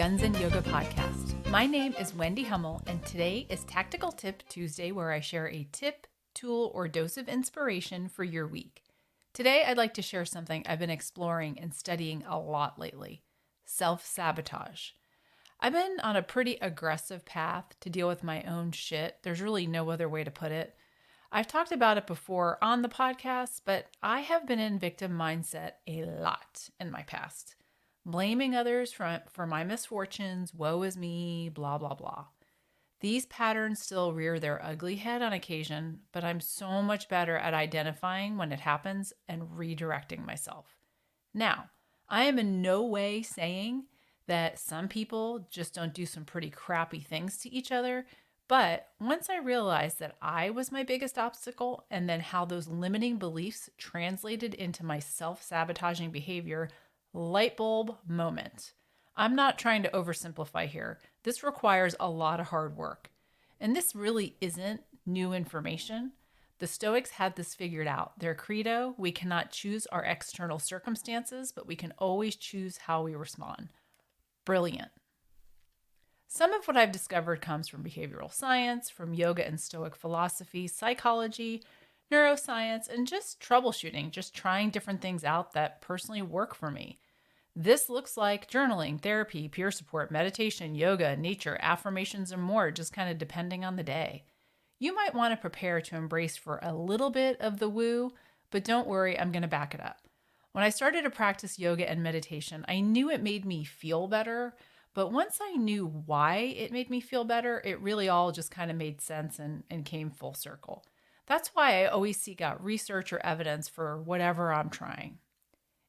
Guns and Yoga podcast. My name is Wendy Hummel, and today is Tactical Tip Tuesday, where I share a tip, tool, or dose of inspiration for your week. Today, I'd like to share something I've been exploring and studying a lot lately: self-sabotage. I've been on a pretty aggressive path to deal with my own shit. There's really no other way to put it. I've talked about it before on the podcast, but I have been in victim mindset a lot in my past. Blaming others for my misfortunes, woe is me, blah, blah, blah. These patterns still rear their ugly head on occasion, but I'm so much better at identifying when it happens and redirecting myself. Now, I am in no way saying that some people just don't do some pretty crappy things to each other, but once I realized that I was my biggest obstacle and then how those limiting beliefs translated into my self-sabotaging behavior, light bulb moment. I'm not trying to oversimplify here. This requires a lot of hard work. And this really isn't new information. The Stoics had this figured out. Their credo: we cannot choose our external circumstances, but we can always choose how we respond. Brilliant. Some of what I've discovered comes from behavioral science, from yoga and Stoic philosophy, psychology, neuroscience, and just troubleshooting, just trying different things out that personally work for me. This looks like journaling, therapy, peer support, meditation, yoga, nature, affirmations, and more, just kind of depending on the day. You might want to prepare to embrace for a little bit of the woo, but don't worry, I'm going to back it up. When I started to practice yoga and meditation, I knew it made me feel better, but once I knew why it made me feel better, it really all just kind of made sense and came full circle. That's why I always seek out research or evidence for whatever I'm trying.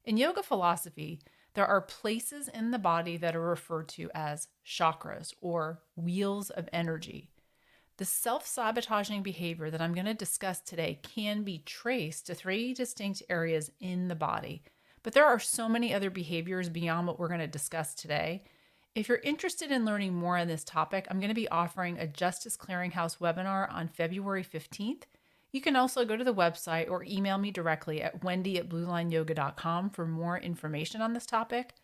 In yoga philosophy, there are places in the body that are referred to as chakras, or wheels of energy. The self-sabotaging behavior that I'm going to discuss today can be traced to 3 distinct areas in the body, but there are so many other behaviors beyond what we're going to discuss today. If you're interested in learning more on this topic, I'm going to be offering a Justice Clearinghouse webinar on February 15th. You can also go to the website or email me directly at wendy@bluelineyoga.com for more information on this topic.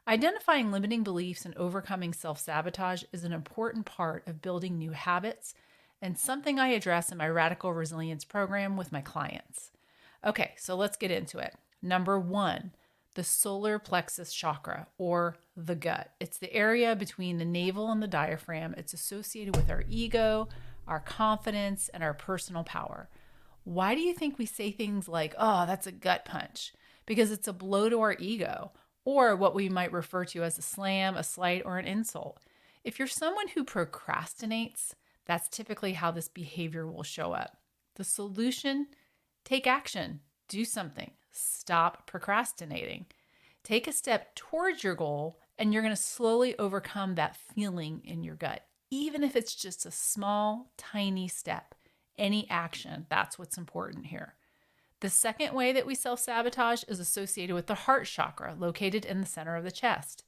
Identifying limiting beliefs and overcoming self-sabotage is an important part of building new habits and something I address in my Radical Resilience program with my clients. Okay, so let's get into it. Number 1, the solar plexus chakra, or the gut. It's the area between the navel and the diaphragm. It's associated with our ego, our confidence, and our personal power. Why do you think we say things like, oh, that's a gut punch? Because it's a blow to our ego, or what we might refer to as a slam, a slight, or an insult. If you're someone who procrastinates, that's typically how this behavior will show up. The solution: take action, do something, stop procrastinating. Take a step towards your goal, and you're going to slowly overcome that feeling in your gut, even if it's just a small, tiny step. Any action, that's what's important here. The second way that we self-sabotage is associated with the heart chakra, located in the center of the chest.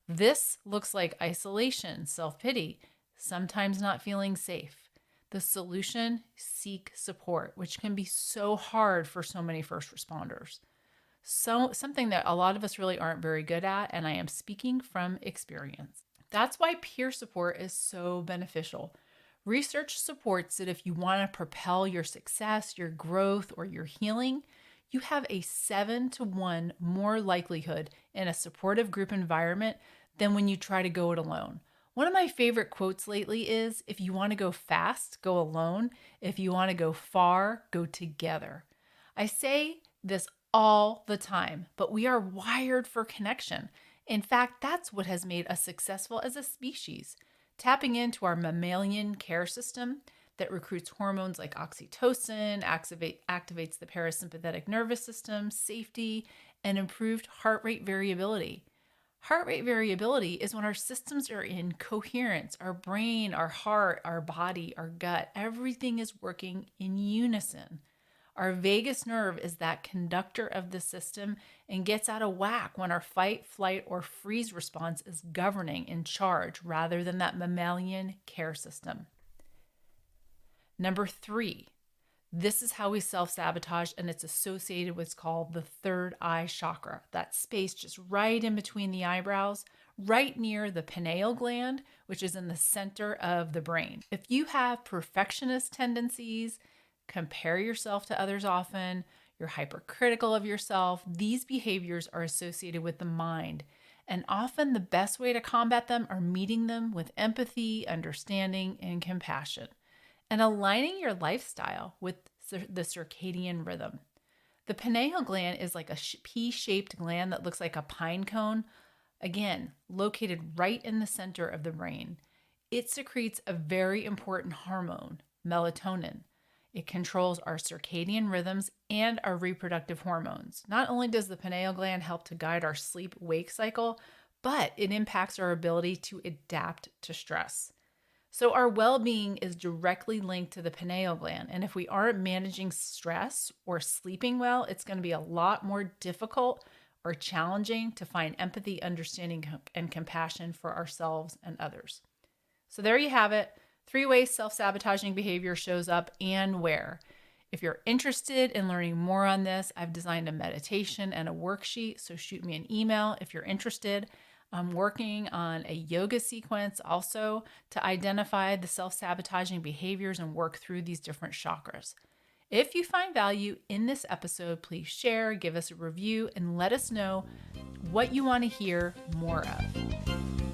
This looks like isolation, self-pity, sometimes not feeling safe. The solution: seek support, which can be so hard for so many first responders. So something that a lot of us really aren't very good at, and I am speaking from experience. That's why peer support is so beneficial. Research supports that if you want to propel your success, your growth, or your healing, you have a 7-to-1 more likelihood in a supportive group environment than when you try to go it alone. One of my favorite quotes lately is, if you want to go fast, go alone. If you want to go far, go together. I say this all the time, but we are wired for connection. In fact, that's what has made us successful as a species. Tapping into our mammalian care system that recruits hormones like oxytocin, activates the parasympathetic nervous system, safety, and improved heart rate variability. Heart rate variability is when our systems are in coherence. Our brain, our heart, our body, our gut, everything is working in unison. Our vagus nerve is that conductor of the system and gets out of whack when our fight, flight, or freeze response is governing, in charge, rather than that mammalian care system. Number 3, this is how we self-sabotage, and it's associated with what's called the third eye chakra, that space just right in between the eyebrows, right near the pineal gland, which is in the center of the brain. If you have perfectionist tendencies, compare yourself to others often, you're hypercritical of yourself, these behaviors are associated with the mind. And often the best way to combat them are meeting them with empathy, understanding, and compassion, and aligning your lifestyle with the circadian rhythm. The pineal gland is like a pea-shaped gland that looks like a pine cone, again, located right in the center of the brain. It secretes a very important hormone, melatonin. It controls our circadian rhythms and our reproductive hormones. Not only does the pineal gland help to guide our sleep-wake cycle, but it impacts our ability to adapt to stress. So our well-being is directly linked to the pineal gland. And if we aren't managing stress or sleeping well, it's going to be a lot more difficult or challenging to find empathy, understanding, and compassion for ourselves and others. So there you have it. 3 ways self-sabotaging behavior shows up and where. If you're interested in learning more on this, I've designed a meditation and a worksheet, so shoot me an email if you're interested. I'm working on a yoga sequence also to identify the self-sabotaging behaviors and work through these different chakras. If you find value in this episode, please share, give us a review, and let us know what you want to hear more of.